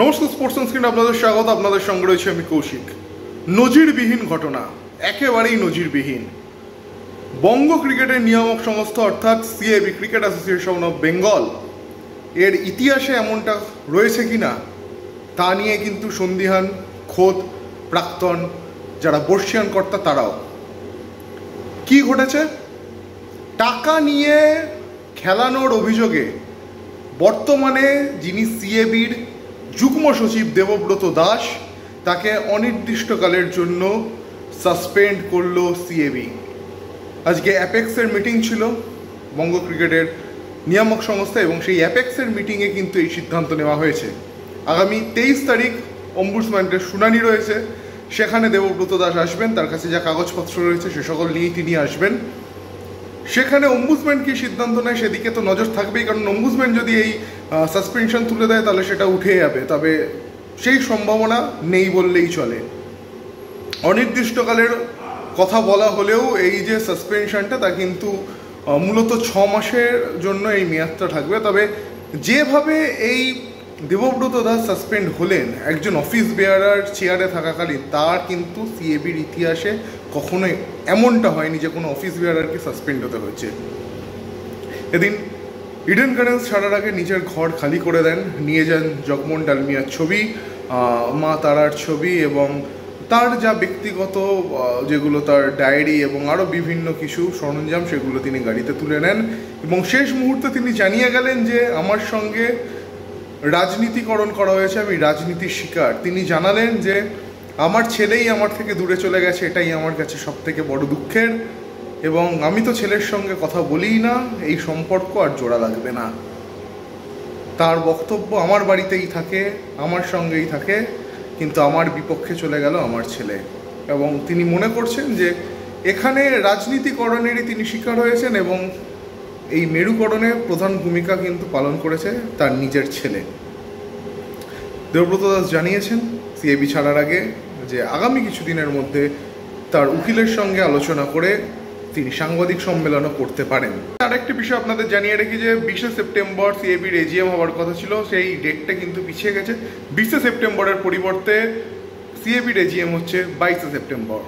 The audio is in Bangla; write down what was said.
নমস্কার, স্পোর্টস স্ক্রিনে আপনাদের স্বাগত। আপনাদের সঙ্গে রয়েছে আমি কৌশিক। নজিরবিহীন ঘটনা, একেবারেই নজিরবিহীন। বঙ্গ ক্রিকেটের নিয়ামক সংস্থা অর্থাৎ CAB, cricket association of Bengal, এর ইতিহাসে এমনটা রয়েছে কিনা তা নিয়ে কিন্তু সন্দিহান খোদ প্রাক্তন যারা বর্ষিয়ান কর্তা তারাও। কি ঘটেছে? টাকা নিয়ে খেলানোর অভিযোগে বর্তমানে যিনি সিএবির যুগ্ম সচিব দেবব্রত দাস, তাকে অনির্দিষ্টকালের জন্য সাসপেন্ড করলো সিএবি। আজকে অ্যাপেক্সের মিটিং ছিল বঙ্গ ক্রিকেটের নিয়ামক সংস্থা, এবং সেই অ্যাপেক্সের মিটিংয়ে কিন্তু এই সিদ্ধান্ত নেওয়া হয়েছে। আগামী 23 তারিখ অম্বুডসম্যানের শুনানি রয়েছে, সেখানে দেবব্রত দাস আসবেন, তার কাছে যা কাগজপত্র রয়েছে সে সকল নিয়েই তিনি আসবেন। সেখানে অম্বুডসম্যান কি সিদ্ধান্ত নেয় সেদিকে তো নজর থাকবেই, কারণ অম্বুডসম্যান যদি এই সাসপেনশন তুলে দেয় তাহলে সেটা উঠে যাবে, তবে সেই সম্ভাবনা নেই বললেই চলে। অনির্দিষ্টকালের কথা বলা হলেও এই যে সাসপেনশনটা তা কিন্তু মূলত 6 মাসের জন্য এই মেয়াদটা থাকবে। তবে যেভাবে এই দেবব্রত দাস সাসপেন্ড হলেন একজন অফিস বেয়ারার চেয়ারে থাকাকালীন, তার কিন্তু সিএবির ইতিহাসে কখনোই এমনটা হয়নি যে কোনো অফিস বেয়ারারকে সাসপেন্ড হতে হয়েছে। এদিন ইডেন গার্ডেন্স ছাড়ার আগে নিজের ঘর খালি করে দেন, নিয়ে যান জগমোহন ডালমিয়ার ছবি, মা তারার ছবি এবং তার যা ব্যক্তিগত যেগুলো তার ডায়েরি এবং আরও বিভিন্ন কিছু সরঞ্জাম, সেগুলো তিনি গাড়িতে তুলে নেন। এবং শেষ মুহূর্তে তিনি জানিয়ে গেলেন যে আমার সঙ্গে রাজনীতিকরণ করা হয়েছে, আমি রাজনীতির শিকার। তিনি জানালেন যে আমার ছেলেই আমার থেকে দূরে চলে গেছে, এটাই আমার কাছে সব থেকে বড় দুঃখের, এবং আমি তো ছেলের সঙ্গে কথা বলিই না, এই সম্পর্ক আর জোড়া লাগবে না। তার বক্তব্য, আমার বাড়িতেই থাকে, আমার সঙ্গেই থাকে, কিন্তু আমার বিপক্ষে চলে গেল আমার ছেলে। এবং তিনি মনে করছেন যে এখানে রাজনীতিকরণেরই তিনি শিকার হয়েছেন, এবং এই মেরুকরণে প্রধান ভূমিকা কিন্তু পালন করেছে তার নিজের ছেলে। দেবব্রত দাস জানিয়েছেন সিএবি ছাড়ার আগে যে আগামী কিছুদিনের মধ্যে তার উকিলের সঙ্গে আলোচনা করে তিনি সাংবাদিক সম্মেলনও করতে পারেন। আর একটি বিষয় আপনাদের জানিয়ে রাখি যে 20 সেপ্টেম্বর সিএবির এজিএম হওয়ার কথা ছিল, সেই ডেটটা কিন্তু পিছিয়ে গেছে। 20 সেপ্টেম্বরের পরিবর্তে সিএবির এজিএম হচ্ছে 22 সেপ্টেম্বর।